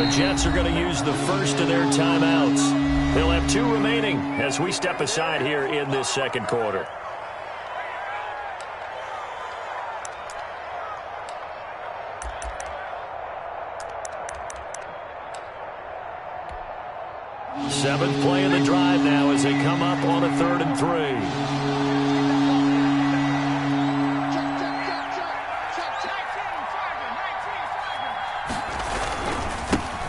The Jets are going to use the first of their timeouts. They'll have 2 remaining as we step aside here in this second quarter. Seventh play of the drive now as they come up on a 3rd and 3.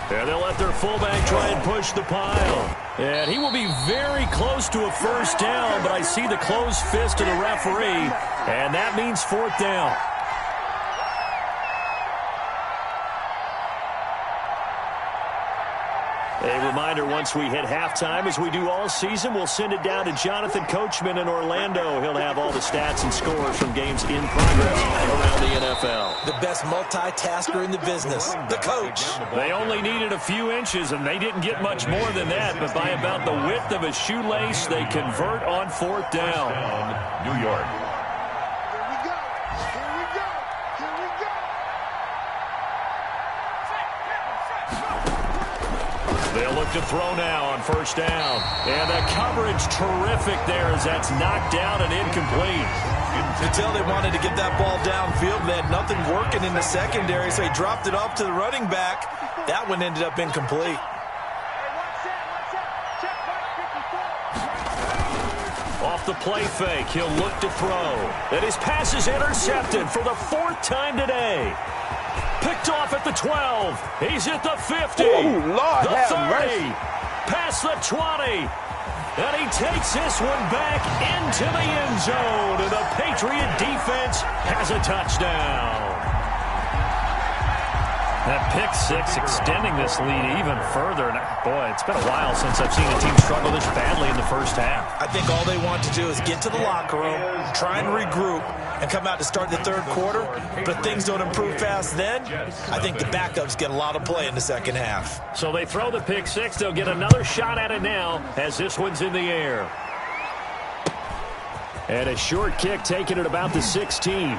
And they'll let their fullback try and push the pile. And he will be very close to a first down, but I see the closed fist of the referee, and that means 4th down. A reminder, once we hit halftime, as we do all season, we'll send it down to Jonathan Coachman in Orlando. He'll have all the stats and scores from games in progress around the NFL. The best multitasker in the business, the coach. They only needed a few inches, and they didn't get much more than that. But by about the width of a shoelace, they convert on 4th down. New York. They'll look to throw now on 1st down. And the coverage terrific there as that's knocked down and incomplete. You tell they wanted to get that ball downfield. They had nothing working in the secondary, so he dropped it off to the running back. That one ended up incomplete. Off the play fake, he'll look to throw. And his pass is intercepted for the 4th time today. Picked off at the 12. He's at the 50. Ooh, Lord, the 30. mercy. Past the 20. And he takes this one back into the end zone. And the Patriot defense has a touchdown. That pick 6 extending this lead even further. And boy, it's been a while since I've seen a team struggle this badly in the first half. I think all they want to do is get to the locker room, try and regroup, and come out to start the 3rd quarter. But if things don't improve fast then, I think the backups get a lot of play in the second half. So they throw the pick 6. They'll get another shot at it now as this one's in the air. And a short kick taken at about the 16.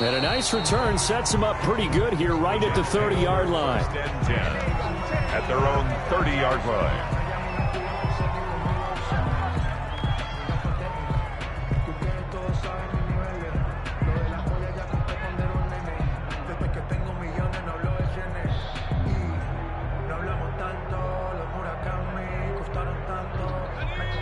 And a nice return sets them up pretty good here right at the 30-yard line. At their own 30-yard line.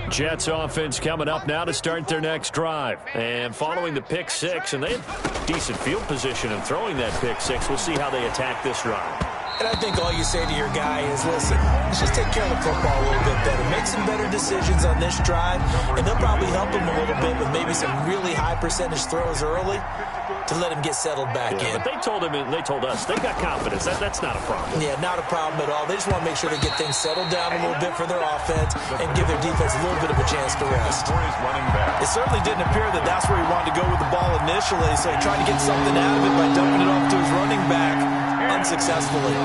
Jets offense coming up now to start their next drive. And following the pick 6, and they have decent field position in throwing that pick 6. We'll see how they attack this drive. And I think all you say to your guy is, listen, let's just take care of the football a little bit better. Make some better decisions on this drive, and they'll probably help him a little bit with maybe some really high percentage throws early to let him get settled back in. But they told us, they got confidence. That's not a problem. Yeah, not a problem at all. They just want to make sure they get things settled down a little bit for their offense and give their defense a little bit of a chance to rest. It certainly didn't appear that that's where he wanted to go with the ball initially, so he tried to get something out of it by dumping it off to his running back unsuccessfully.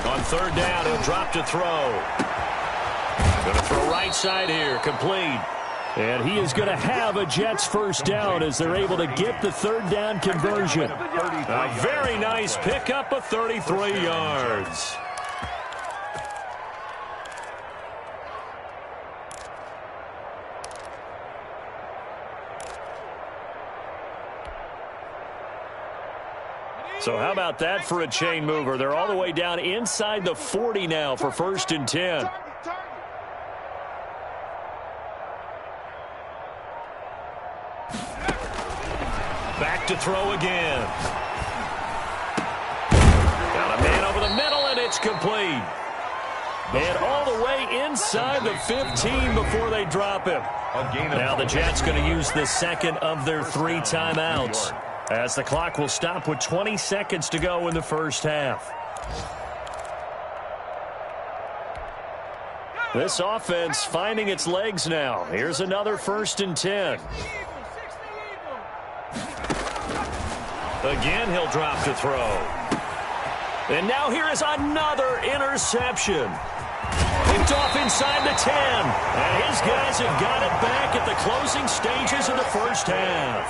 On 3rd down, he'll drop to throw. Going to throw right side here, complete. And he is going to have a Jets first down as they're able to get the 3rd down conversion. A very nice pickup of 33 yards. So how about that for a chain mover? They're all the way down inside the 40 now for 1st and 10. Back to throw again. Got a man over the middle, and it's complete. And all the way inside the 15 before they drop him. Now the Jets going to use the 2nd of their 3 timeouts, as the clock will stop with 20 seconds to go in the first half. This offense finding its legs now. Here's another 1st and 10. Again, he'll drop to throw. And now here is another interception. Picked off inside the 10. And his guys have got it back at the closing stages of the first half.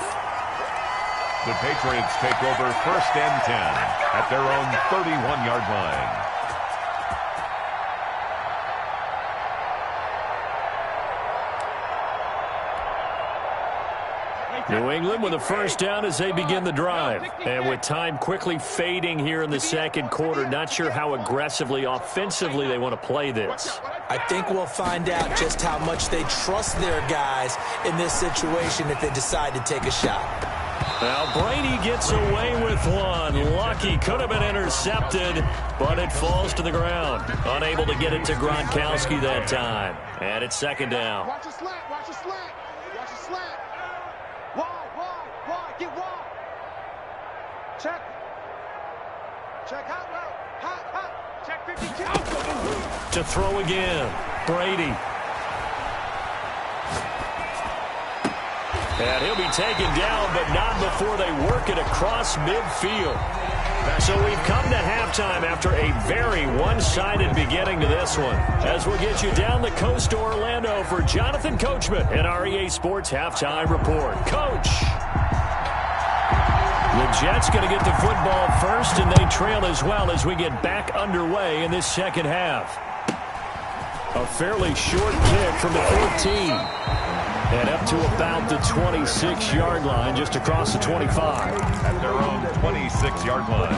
The Patriots take over 1st and 10 at their own 31-yard line. New England with a 1st down as they begin the drive. And with time quickly fading here in the 2nd quarter, not sure how aggressively, offensively they want to play this. I think we'll find out just how much they trust their guys in this situation if they decide to take a shot. Now Brady gets away with one. Lucky, could have been intercepted, but it falls to the ground. Unable to get it to Gronkowski that time. And it's 2nd down. Watch a slant, watch a slant, watch a slant. Wide, get wide. Check. Check hot. Check 52. To throw again. Brady. And he'll be taken down, but not before they work it across midfield. So we've come to halftime after a very one-sided beginning to this one. As we'll get you down the coast to Orlando for Jonathan Coachman and our EA Sports Halftime Report. Coach! The Jets going to get the football first, and they trail as well as we get back underway in this 2nd half. A fairly short kick from the 14. And up to about the 26-yard line, just across the 25. At their own 26-yard line.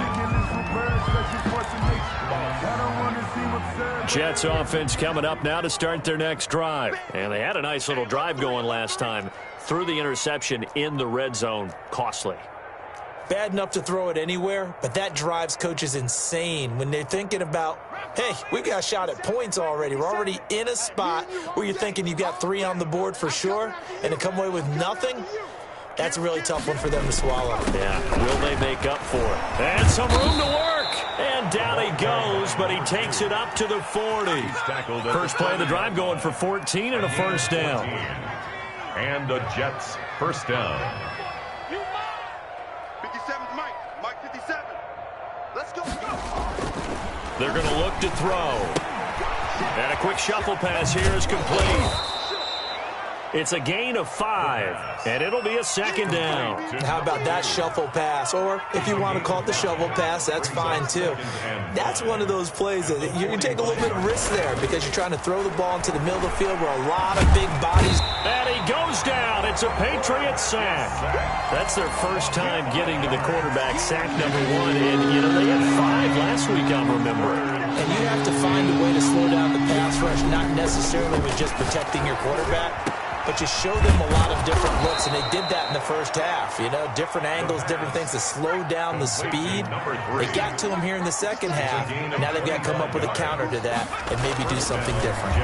Jets offense coming up now to start their next drive. And they had a nice little drive going last time. Threw the interception in the red zone. Costly. Bad enough to throw it anywhere, but that drives coaches insane when they're thinking about, hey, we got a shot at points already. We're already in a spot where you're thinking you've got 3 on the board for sure, and to come away with nothing, that's a really tough one for them to swallow. Yeah, will they make up for it? And some room to work. And down he goes, but he takes it up to the 40. First play of the drive going for 14 and a 1st down. And the Jets 1st down. They're going to look to throw. And a quick shuffle pass here is complete. It's a gain of 5, and it'll be a 2nd down. How about that shuffle pass? Or if you want to call it the shovel pass, that's fine too. That's one of those plays that you take a little bit of risk there because you're trying to throw the ball into the middle of the field where a lot of big bodies. And he goes down. It's a Patriot sack. That's their first time getting to the quarterback, sack number 1. And, you know, they had 5 last week, I'm remembering. And you have to find a way to slow down the pass rush, not necessarily with just protecting your quarterback, but you show them a lot of different looks, and they did that in the 1st half. You know, different angles, different things to slow down the speed. They got to him here in the 2nd half. Now they've got to come up with a counter to that and maybe do something different.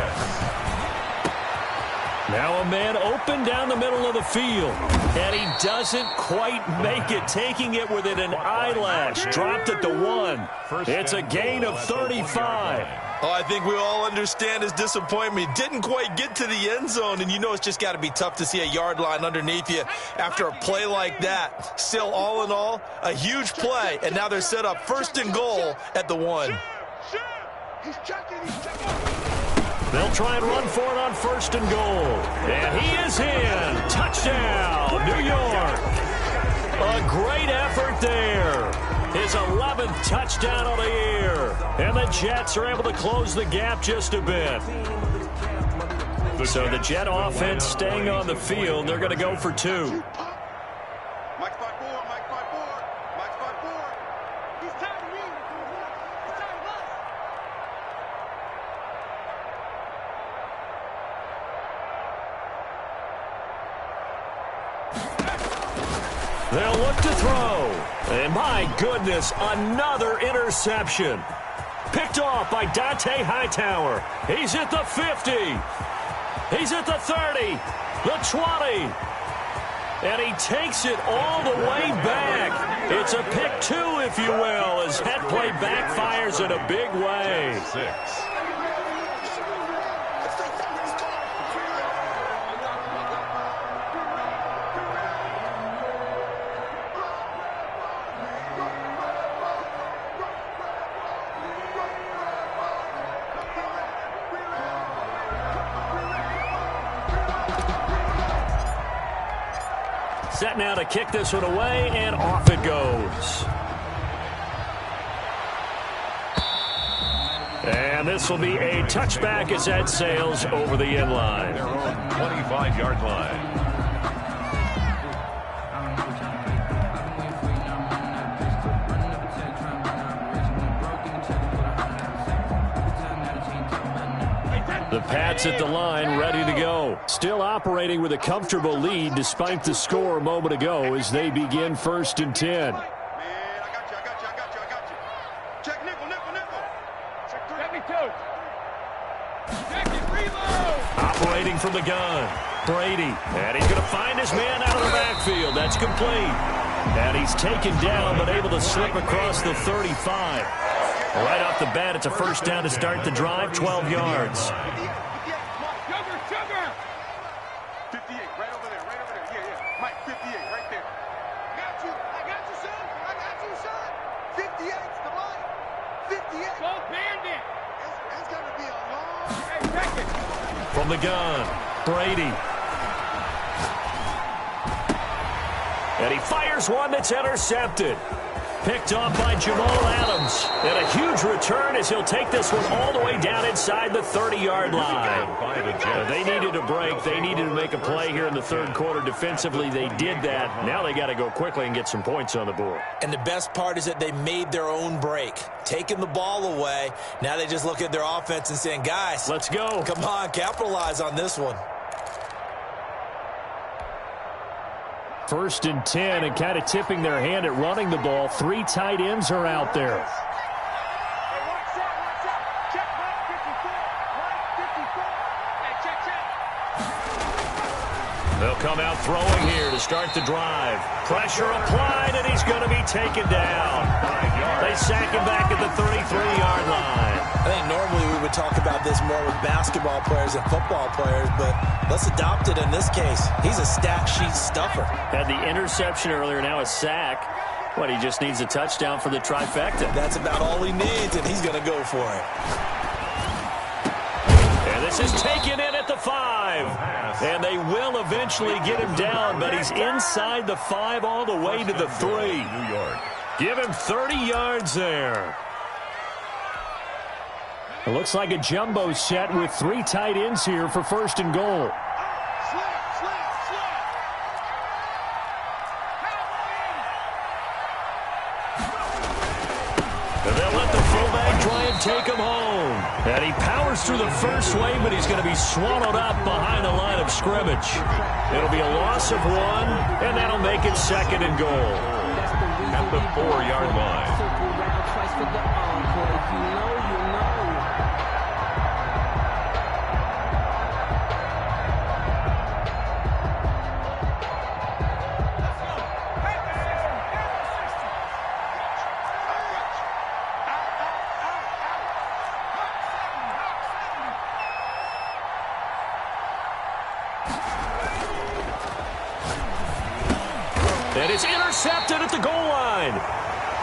Now a man open down the middle of the field, and he doesn't quite make it, taking it within an eyelash. Dropped at the 1. It's a gain of 35. Oh, I think we all understand his disappointment. He didn't quite get to the end zone, and you know it's just got to be tough to see a yard line underneath you after a play like that. Still, all in all, a huge play, and now they're set up 1st and goal at the 1. He's checking. They'll try and run for it on 1st and goal. And he is in. Touchdown, New York. A great effort there. His 11th touchdown of the year. And the Jets are able to close the gap just a bit. So the Jet offense staying on the field. They're going to go for 2. They'll look to throw. And my goodness, another interception. Picked off by Dante Hightower. He's at the 50. He's at the 30. The 20. And he takes it all the way back. It's a pick 2, if you will, as that play backfires in a big way. 6. Set now to kick this one away, and off it goes. And this will be a touchback as that sails over the end line. Their own 25-yard line. The Pats at the line, ready to go. Still operating with a comfortable lead despite the score a moment ago as they begin 1st and 10. Man, I got you. Check nickel. Check 72. Check it, reload. Operating from the gun. Brady. And he's going to find his man out of the backfield. That's complete. And he's taken down but able to slip across the 35. Right off the bat, it's a first down to start the drive, 12 yards. 58, right over there. Yeah. Mike, 58, right there. I got you, son. 58's the line. 58. Go bandit. It's going to be a long... Hey, check it. From the gun, Brady. And he fires one that's intercepted. Picked off by Jamal Adams. And a huge return as he'll take this one all the way down inside the 30-yard line. They needed a break. They needed to make a play here in the third quarter. Defensively, they did that. Now they got to go quickly and get some points on the board. And the best part is that they made their own break. Taking the ball away. Now they just look at their offense and saying, guys, let's go. Come on, capitalize on this one. 1st and 10 and kind of tipping their hand at running the ball. 3 tight ends are out there. Check, Mike 54. Check. They'll come out throwing here to start the drive. Pressure applied, and he's going to be taken down. They sack him back at the 33-yard line. I think normally we would talk about this more with basketball players and football players, but let's adopt it in this case. He's a stat sheet stuffer. Had the interception earlier, now a sack. He just needs a touchdown for the trifecta. That's about all he needs, and he's going to go for it. And this is taken in at the 5. And they will eventually get him down, but he's inside the 5 all the way to the 3. New York. Give him 30 yards there. It looks like a jumbo set with 3 tight ends here for 1st and goal. And they'll let the fullback try and take him home. And he powers through the first wave, but he's going to be swallowed up behind the line of scrimmage. It'll be a loss of 1, and that'll make it 2nd and goal. At the 4-yard line. And it's intercepted at the goal line.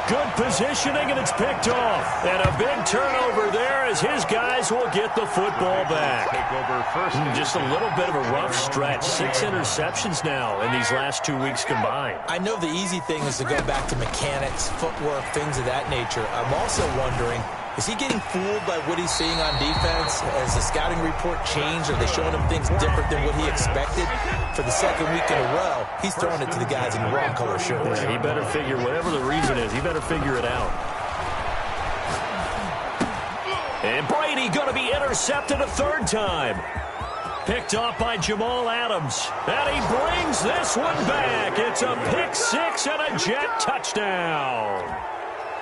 Good positioning, and it's picked off. And a big turnover there as his guys will get the football back. Take over first. Just a little bit of a rough stretch. 6 interceptions now in these last 2 weeks combined. I know the easy thing is to go back to mechanics, footwork, things of that nature. I'm also wondering, is he getting fooled by what he's seeing on defense? Has the scouting report changed? Are they showing him things different than what he expected? For the 2nd week in a row, he's throwing it to the guys in the wrong color shirts. Yeah, he better figure, whatever the reason is, he better figure it out. And Brady going to be intercepted a 3rd time. Picked off by Jamal Adams. And he brings this one back. It's a pick-6 and a Jet touchdown.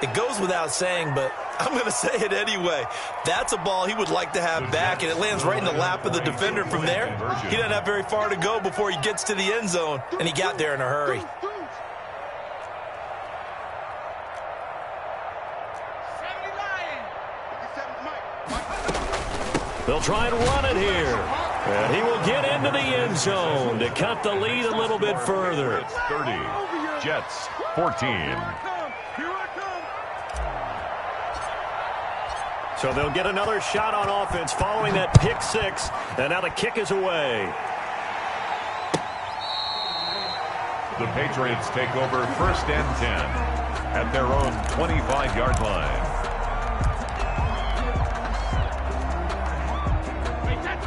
It goes without saying, but I'm going to say it anyway. That's a ball he would like to have back, and it lands right in the lap of the defender from there. He doesn't have very far to go before he gets to the end zone, and he got there in a hurry. They'll try and run it here. And he will get into the end zone to cut the lead a little bit further. It's 30. Jets, 14. So they'll get another shot on offense following that pick-6. And now the kick is away. The Patriots take over 1st and 10 at their own 25-yard line.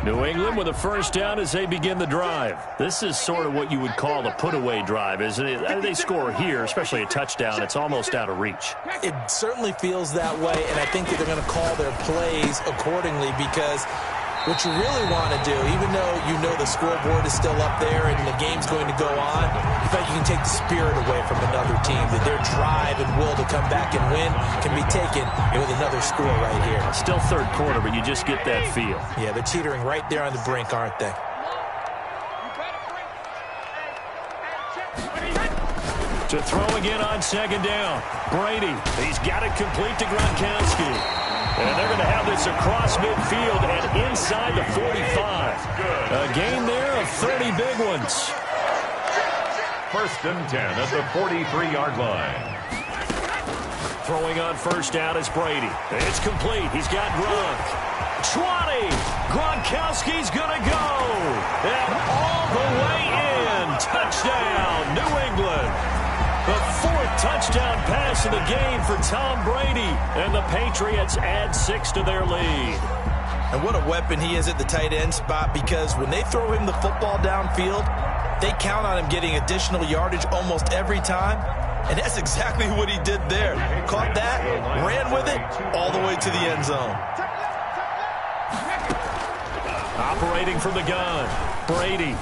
New England with a first down as they begin the drive. This is sort of what you would call a put-away drive, isn't it? They score here, especially a touchdown. It's almost out of reach. It certainly feels that way, and I think that they're going to call their plays accordingly because what you really want to do, even though you know the scoreboard is still up there and the game's going to go on, in fact, you can take the spirit away from another team, that their drive and will to come back and win can be taken with another score right here. Still third quarter, but you just get that feel. Yeah, they're teetering right there on the brink, aren't they? To throw again on second down. Brady, he's got it complete to Gronkowski. And they're going to have this across midfield and inside the 45. A gain there of 30 big ones. 1st and 10 at the 43-yard line. Throwing on first down is Brady. It's complete. He's got Gronk. 20. Gronkowski's going to go. And all the way in. Touchdown, New England. The 4th touchdown pass of the game for Tom Brady. And the Patriots add 6 to their lead. And what a weapon he is at the tight end spot, because when they throw him the football downfield, they count on him getting additional yardage almost every time. And that's exactly what he did there. Caught that, ran with it, all the way to the end zone. Operating from the gun, Brady.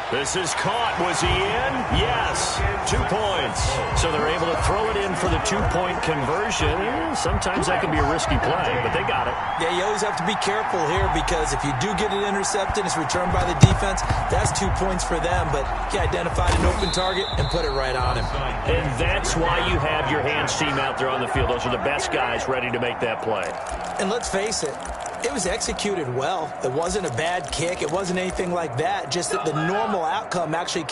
This is caught. Was he in? Yes. 2 points. So they're able to throw it in for the 2-point conversion. Sometimes that can be a risky play, but they got it. Yeah, you always have to be careful here, because if you do get it intercepted, it's returned by the defense, that's 2 points for them. But he identified an open target and put it right on him. And that's why you have your hands team out there on the field. Those are the best guys ready to make that play. And let's face it, it was executed well. It wasn't a bad kick. It wasn't anything like that. Just that the normal outcome actually...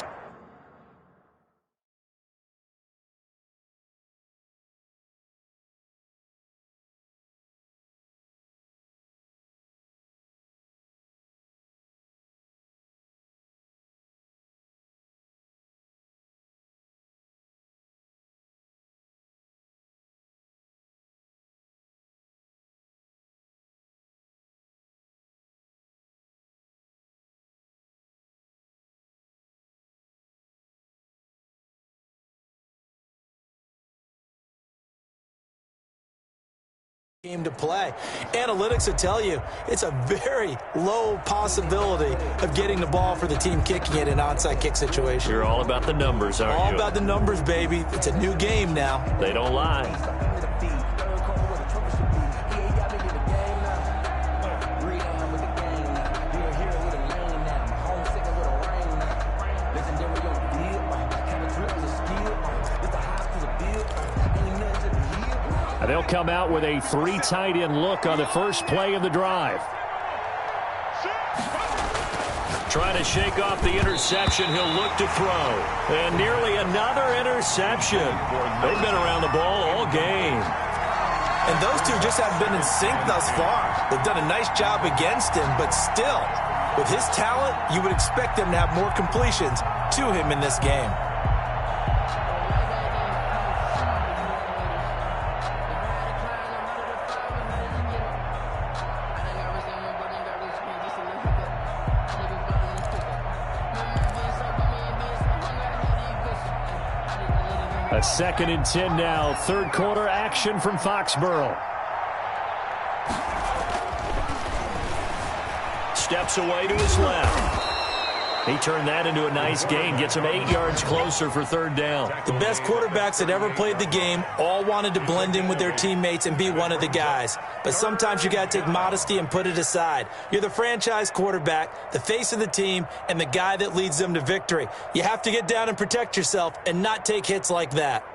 game to play. Analytics will tell you it's a very low possibility of getting the ball for the team kicking it in an onside kick situation. You're all about the numbers, aren't you? All about the numbers, baby. It's a new game now. They don't lie. They'll come out with a 3 tight end look on the first play of the drive. Trying to shake off the interception. He'll look to throw. And nearly another interception. They've been around the ball all game. And those two just have been in sync thus far. They've done a nice job against him, but still, with his talent, you would expect them to have more completions to him in this game. A 2nd and 10 now. Third quarter action from Foxborough. Steps away to his left. He turned that into a nice gain. Gets him 8 yards closer for 3rd down. The best quarterbacks that ever played the game all wanted to blend in with their teammates and be one of the guys. But sometimes you got to take modesty and put it aside. You're the franchise quarterback, the face of the team, and the guy that leads them to victory. You have to get down and protect yourself and not take hits like that.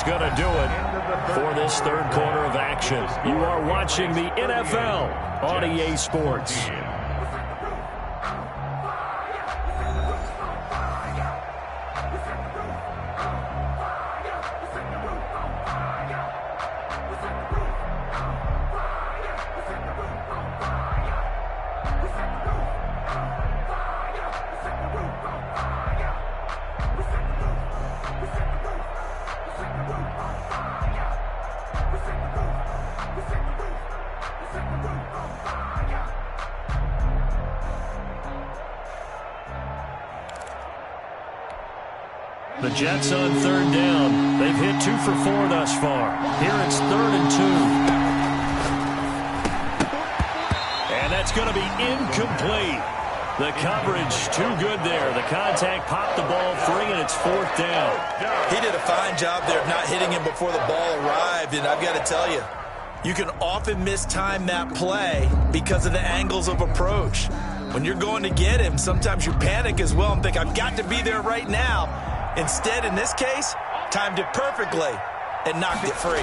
Going to do it. for this third quarter of action. You are watching the NFL on EA Sports. The Jets on third down. They've hit 2 for 4 thus far. Here it's 3rd and 2. And that's going to be incomplete. The coverage too good there. The contact popped the ball free, and it's 4th down. He did a fine job there of not hitting him before the ball arrived, and I've got to tell you, you can often mistime that play because of the angles of approach. When you're going to get him, sometimes you panic as well and think, I've got to be there right now. Instead, in this case, timed it perfectly and knocked it free.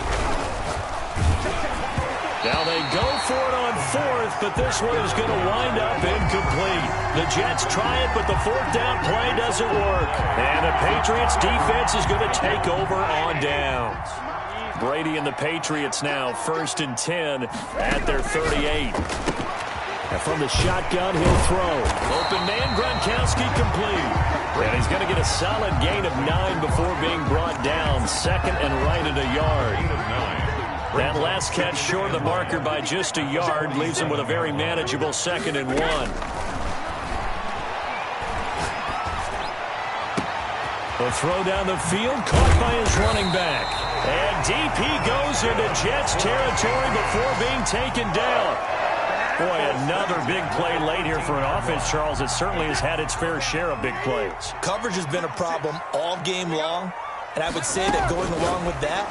Now they go for it on 4th, but this one is going to wind up incomplete. The Jets try it, but the 4th down play doesn't work. And the Patriots defense is going to take over on downs. Brady and the Patriots now 1st and 10 at their 38. And from the shotgun, he'll throw. Open man, Gronkowski complete. And he's going to get a solid gain of 9 before being brought down. 2nd and right at a yard. That last catch short of the marker by just a yard leaves him with a very manageable 2nd and 1. The throw down the field, caught by his running back. And deep he goes into Jets territory before being taken down. Boy, another big play late here for an offense, Charles. It certainly has had its fair share of big plays. Coverage has been a problem all game long, and I would say that going along with that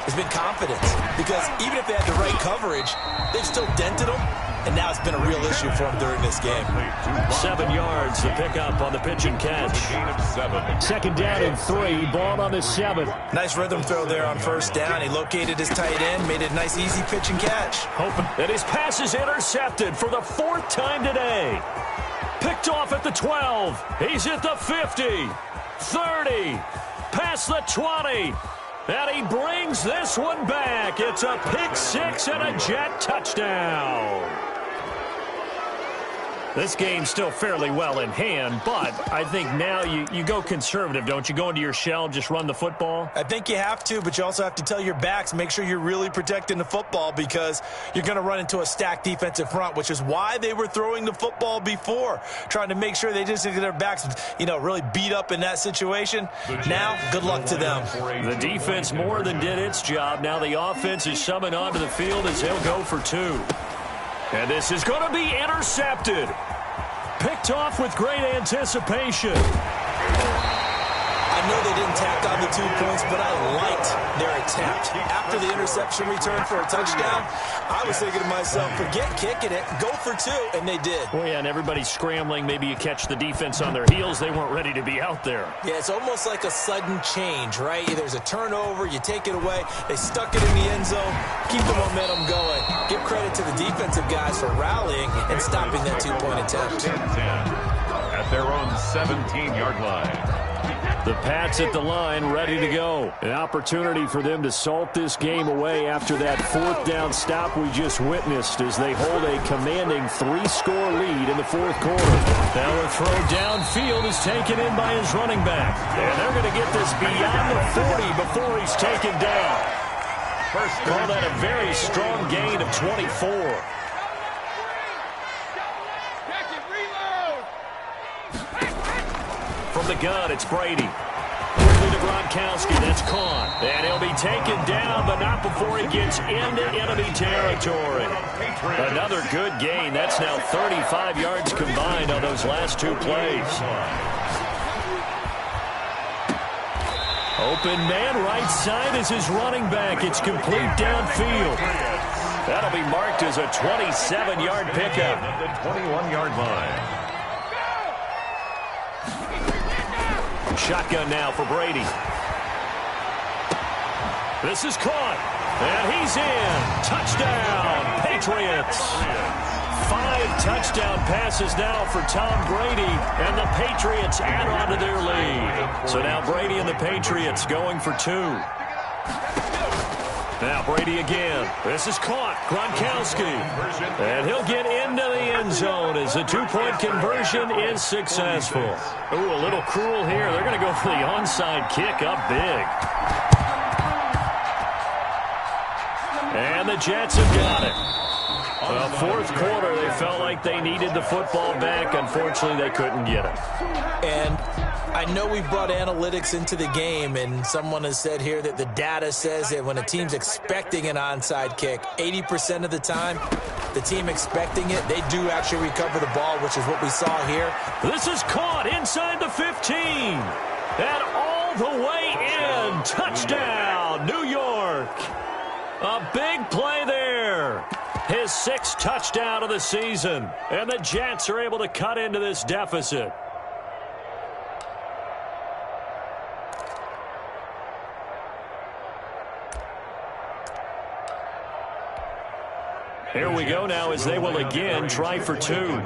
has been confidence. Because even if they had the right coverage, they've still dented them, and now it's been a real issue for them during this game. 7 yards, the pickup on the pitch and catch. 2nd down and 3, ball on the 7th. Nice rhythm throw there on 1st down. He located his tight end, made it a nice, easy pitch and catch. Hoping that his pass is intercepted for the 4th time today. Picked off at the 12. He's at the 50, 30, past the 20. And he brings this one back. It's a pick 6 and a Jet touchdown. This game's still fairly well in hand, but I think now you go conservative, don't you? Go into your shell, just run the football? I think you have to, but you also have to tell your backs, make sure you're really protecting the football because you're going to run into a stacked defensive front, which is why they were throwing the football before, trying to make sure they just get their backs, really beat up in that situation. Now, good luck to them. The defense more than did its job. Now the offense is summoned onto the field as they'll go for 2. And this is going to be intercepted. Picked off with great anticipation. I know they didn't tack on the 2 points, but I liked their attempt. After the interception return for a touchdown, I was thinking to myself, forget kicking it, go for 2, and they did. Oh, yeah, and everybody's scrambling. Maybe you catch the defense on their heels. They weren't ready to be out there. Yeah, it's almost like a sudden change, right? There's a turnover, you take it away, they stuck it in the end zone, keep the momentum going. Give credit to the defensive guys for rallying and stopping that 2-point attempt. At their own 17-yard line. The Pats at the line, ready to go. An opportunity for them to salt this game away after that 4th down stop we just witnessed as they hold a commanding 3-score lead in the 4th quarter. Now the throw downfield is taken in by his running back. And they're going to get this beyond the 40 before he's taken down. Call that a very strong gain of 24. From the gun, it's Brady. Quickly to Gronkowski, that's caught. And he'll be taken down, but not before he gets into enemy territory. Another good gain. That's now 35 yards combined on those last 2 plays. Open man, right side is his running back. It's complete downfield. That'll be marked as a 27-yard pickup. At the 21-yard line. Shotgun now for Brady. This is caught. And he's in. Touchdown, Patriots. 5 touchdown passes now for Tom Brady, and the Patriots add on to their lead. So now Brady and the Patriots going for 2. Now Brady again. This is caught. Gronkowski. And he'll get into the end zone as the 2-point conversion is successful. Ooh, a little cruel here. They're going to go for the onside kick up big. And the Jets have got it. Well, fourth quarter, they felt like they needed the football back. Unfortunately, they couldn't get it. And I know we brought analytics into the game, and someone has said here that the data says that when a team's expecting an onside kick, 80% of the time, the team expecting it, they do actually recover the ball, which is what we saw here. This is caught inside the 15. And all the way in. Touchdown, New York. A big play there. His 6th touchdown of the season. And the Jets are able to cut into this deficit. Here we go now as they will again try for 2.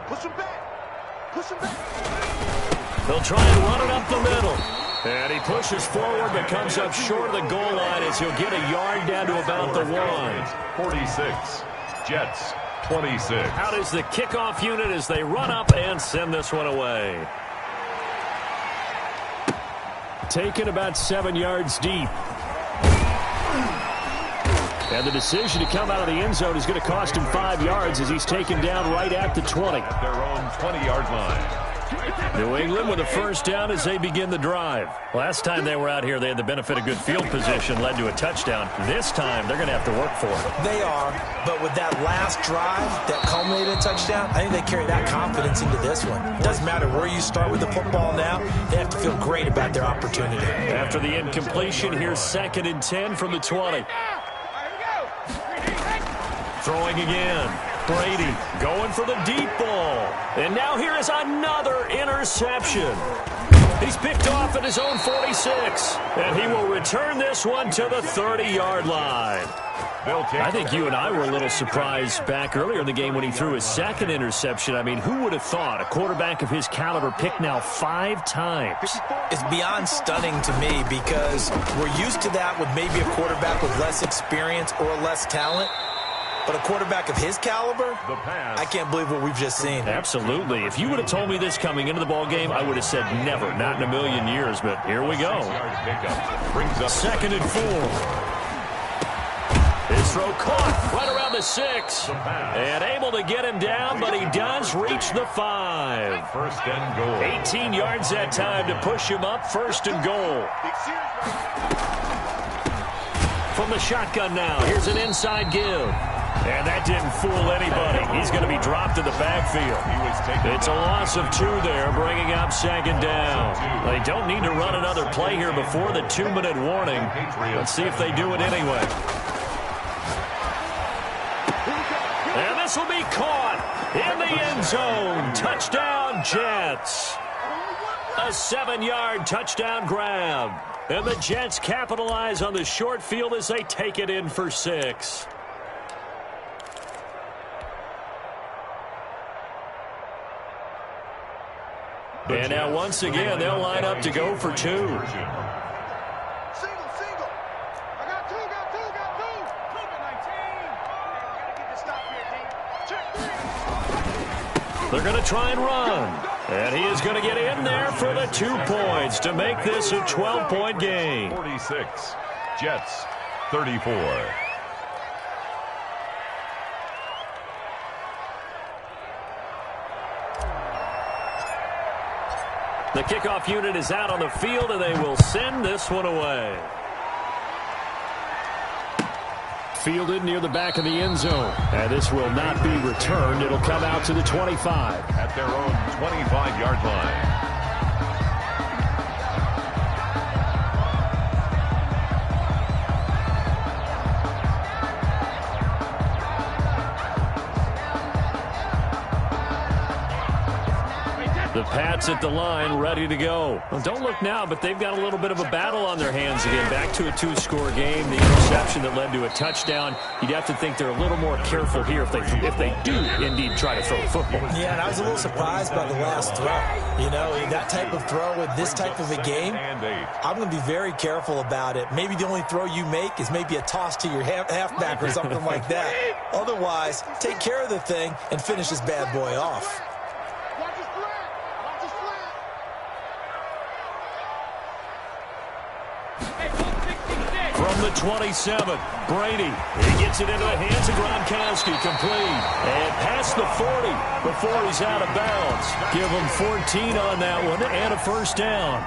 Push him back. Push him back. They'll try and run it up the middle. And he pushes forward but comes up short of the goal line as he'll get a yard down to about the 1. 46. Jets 26. Out is the kickoff unit as they run up and send this one away. Taken about 7 yards deep. And the decision to come out of the end zone is going to cost him 5 yards as he's taken down right at the 20. At their own 20-yard line. New England with a first down as they begin the drive. Last time they were out here, they had the benefit of good field position, led to a touchdown. This time, they're going to have to work for it. They are, but with that last drive that culminated in a touchdown, I think they carry that confidence into this one. It doesn't matter where you start with the football now. They have to feel great about their opportunity. After the incompletion, here's 2nd and 10 from the 20. Throwing again. Brady going for the deep ball. And now here is another interception. He's picked off at his own 46. And he will return this one to the 30-yard line. I think you and I were a little surprised back earlier in the game when he threw his 2nd interception. I mean, who would have thought a quarterback of his caliber picked now 5 times? It's beyond stunning to me because we're used to that with maybe a quarterback with less experience or less talent. But a quarterback of his caliber, I can't believe what we've just seen. Absolutely. If you would have told me this coming into the ball game, I would have said never, not in a million years. But here we go. 2nd and 4. His throw caught right around the 6. And able to get him down, but he does reach the 5. First and goal. 18 yards that time to push him up. 1st and goal. From the shotgun now, here's an inside give. And that didn't fool anybody. He's going to be dropped in the backfield. It's a loss of 2 there, bringing up 2nd down. They don't need to run another play here before the 2-minute warning. Let's see if they do it anyway. And this will be caught in the end zone. Touchdown, Jets. A 7-yard touchdown grab. And the Jets capitalize on the short field as they take it in for 6. And now once again, they'll line up to go for 2. Single. I got 2. Gotta get the stop here, Dean. Check 3. They're going to try and run. And he is going to get in there for the 2 points to make this a 12-point game. 46. Jets 34. The kickoff unit is out on the field, and they will send this one away. Fielded near the back of the end zone. And this will not be returned. It'll come out to the 25. At their own 25-yard line. The Pats at the line, ready to go. Well, don't look now, but they've got a little bit of a battle on their hands again. Back to a two-score game. The interception that led to a touchdown. You'd have to think they're a little more careful here if they do indeed try to throw the football. Yeah, and I was a little surprised by the last throw. You know, that type of throw with this type of a game, I'm going to be very careful about it. Maybe the only throw you make is maybe a toss to your halfback or something like that. Otherwise, take care of the thing and finish this bad boy off. From the 27, Brady. He gets it into the hands of Gronkowski, complete. And past the 40 before he's out of bounds. Give him 14 on that one and a first down.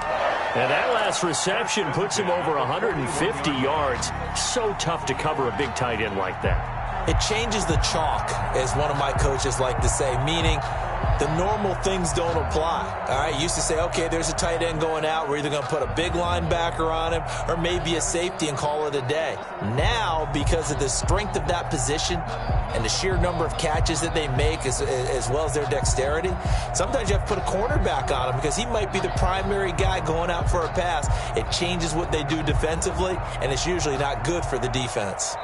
And that last reception puts him over 150 yards. So tough to cover a big tight end like that. It changes the chalk, as one of my coaches like to say, meaning the normal things don't apply. All right, used to say, okay, there's a tight end going out. We're either going to put a big linebacker on him or maybe a safety and call it a day. Now, because of the strength of that position and the sheer number of catches that they make as well as their dexterity, sometimes you have to put a cornerback on him because he might be the primary guy going out for a pass. It changes what they do defensively, and it's usually not good for the defense.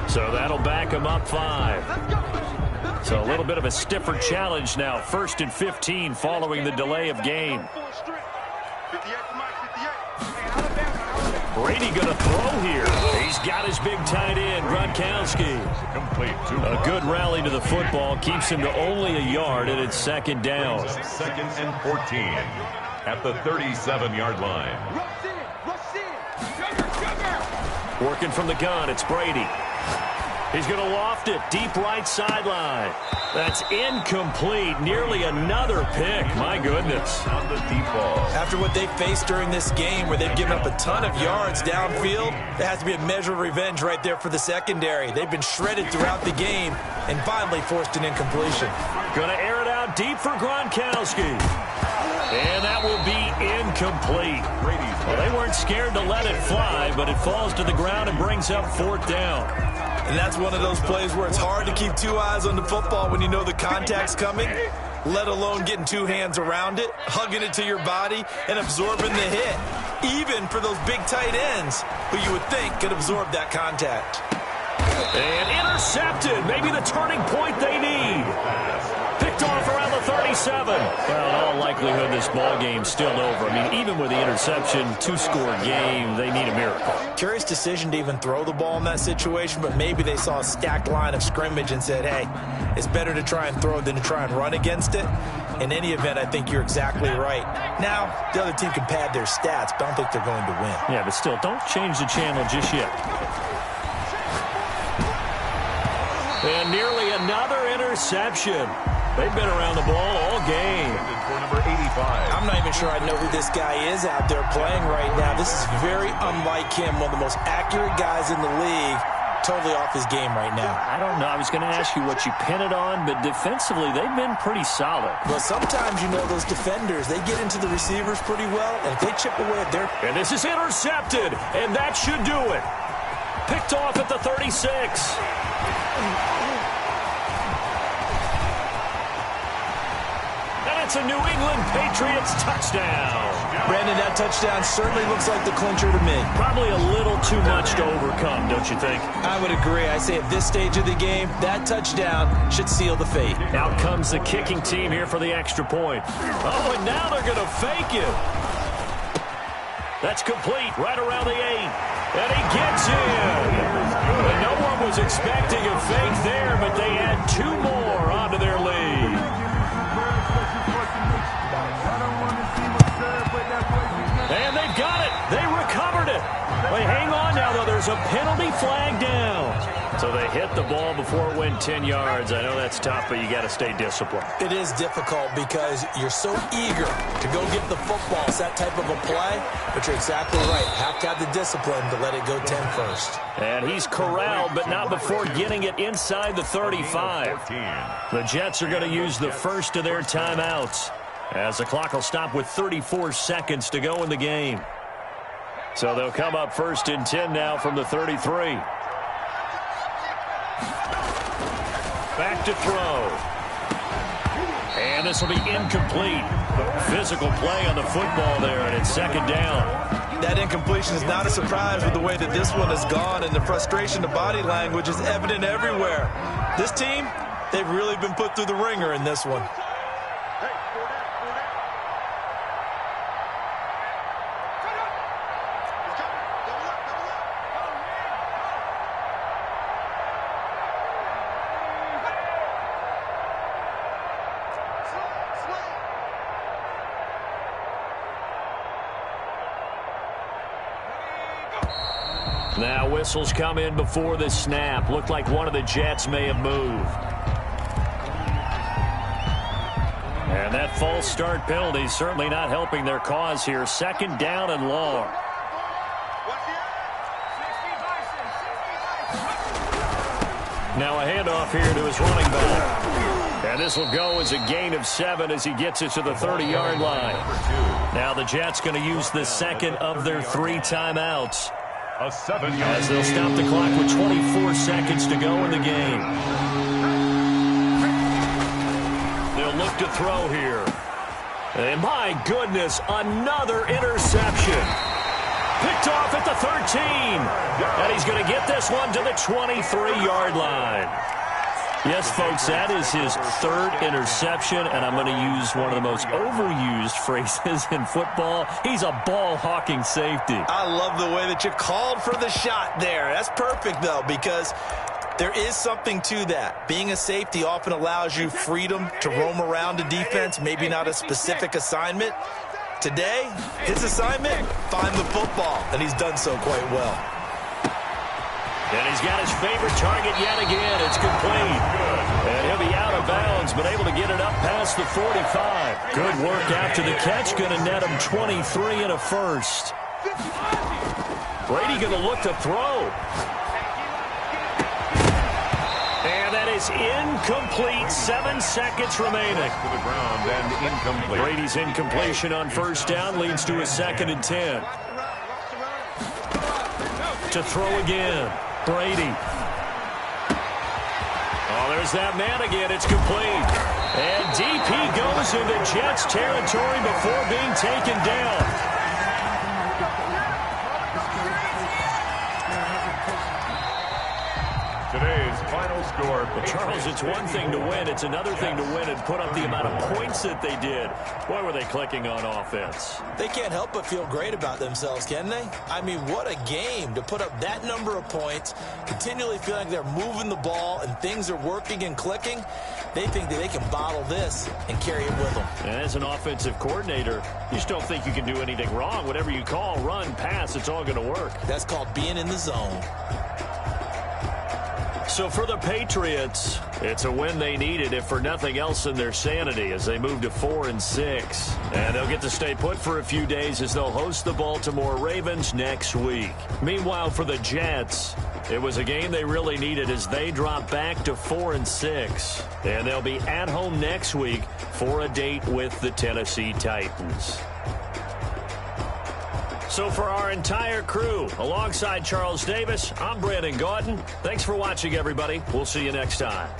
So that'll back him up 5. So a little bit of a stiffer challenge now. 1st and 15 following the delay of game. Brady going to throw here. He's got his big tight end, Gronkowski. A good rally to the football keeps him to only a yard, and it's 2nd down. 2nd and 14 at the 37-yard line. Working from the gun, it's Brady. He's going to loft it, deep right sideline. That's incomplete. Nearly another pick. My goodness. On the deep ball. After what they faced during this game where they've given up a ton of yards downfield, there has to be a measure of revenge right there for the secondary. They've been shredded throughout the game and finally forced an incompletion. Going to air it out deep for Gronkowski. And that will be incomplete. Well, they weren't scared to let it fly, but it falls to the ground and brings up 4th down. And that's one of those plays where it's hard to keep 2 eyes on the football when you know the contact's coming, let alone getting 2 hands around it, hugging it to your body, and absorbing the hit. Even for those big tight ends who you would think could absorb that contact. And intercepted. Maybe the turning point they need. Picked off around the 37. Well, in all likelihood, this ball game's still over. I mean, even with the interception, 2-score game, they need a miracle. Curious decision to even throw the ball in that situation, but maybe they saw a stacked line of scrimmage and said, hey, it's better to try and throw than to try and run against it. In any event, I think you're exactly right. Now, the other team can pad their stats, but I don't think they're going to win. Yeah, but still, don't change the channel just yet. And nearly another interception. They've been around the ball all game. For number 85. I'm not even sure I know who this guy is out there playing right now. This is very unlike him, one of the most accurate guys in the league. Totally off his game right now. I don't know. I was going to ask you what you pin it on, but defensively, they've been pretty solid. Well, sometimes, you know, those defenders, they get into the receivers pretty well, and if they chip away at their... And this is intercepted, and that should do it. Picked off at the 36. It's a New England Patriots touchdown. Brandon, that touchdown certainly looks like the clincher to me. Probably a little too much to overcome, don't you think? I would agree. I say at this stage of the game, that touchdown should seal the fate. Out comes the kicking team here for the extra point. Oh, and now they're going to fake it. That's complete right around the 8. And he gets in. And no one was expecting a fake there, but they add 2 more onto their lead. And they've got it. They recovered it. Wait, hang on now, though. There's a penalty flag down. So they hit the ball before it went 10 yards. I know that's tough, but you got to stay disciplined. It is difficult because you're so eager to go get the football. It's that type of a play, but you're exactly right. Have to have the discipline to let it go 10 first. And he's corralled, but not before getting it inside the 35. The Jets are going to use the first of their timeouts, as the clock will stop with 34 seconds to go in the game. So they'll come up 1st and 10 now from the 33. Back to throw. And this will be incomplete. Physical play on the football there, and it's second down. That incompletion is not a surprise with the way that this one has gone, and the frustration, the body language is evident everywhere. This team, they've really been put through the ringer in this one. Now whistles come in before the snap. Looked like one of the Jets may have moved. And that false start penalty certainly not helping their cause here. Second down and long. Now a handoff here to his running back. And this will go as a gain of 7 as he gets it to the 30-yard line. Now the Jets going to use the second of their 3 timeouts. As they'll stop the clock with 24 seconds to go in the game. They'll look to throw here. And my goodness, another interception. Picked off at the 13. And he's going to get this one to the 23-yard line. Yes, folks, that is his 3rd interception, and I'm going to use one of the most overused phrases in football. He's a ball-hawking safety. I love the way that you called for the shot there. That's perfect, though, because there is something to that. Being a safety often allows you freedom to roam around the defense, maybe not a specific assignment. Today, his assignment, find the football, and he's done so quite well. And he's got his favorite target yet again. It's complete. And he'll be out of bounds, but able to get it up past the 45. Good work after the catch. Going to net him 23 and a first. Brady going to look to throw. And that is incomplete. 7 seconds remaining. To the ground and incomplete. Brady's incompletion on first down leads to a 2nd and 10. To throw again. Brady. Oh, there's that man again. It's complete. And DP goes into Jets territory before being taken down. Today's final score. But Charles, it's one thing to win. It's another thing to win and put up the amount of points that they did. Boy, were they clicking on offense. They can't help but feel great about themselves, can they? I mean, what a game to put up that number of points, continually feel like they're moving the ball and things are working and clicking. They think that they can bottle this and carry it with them. And as an offensive coordinator, you just don't think you can do anything wrong. Whatever you call, run, pass, it's all going to work. That's called being in the zone. So for the Patriots, it's a win they needed, if for nothing else than their sanity, as they move to 4-6. And they'll get to stay put for a few days as they'll host the Baltimore Ravens next week. Meanwhile, for the Jets, it was a game they really needed as they drop back to 4-6. And they'll be at home next week for a date with the Tennessee Titans. So for our entire crew, alongside Charles Davis, I'm Brandon Gaudin. Thanks for watching, everybody. We'll see you next time.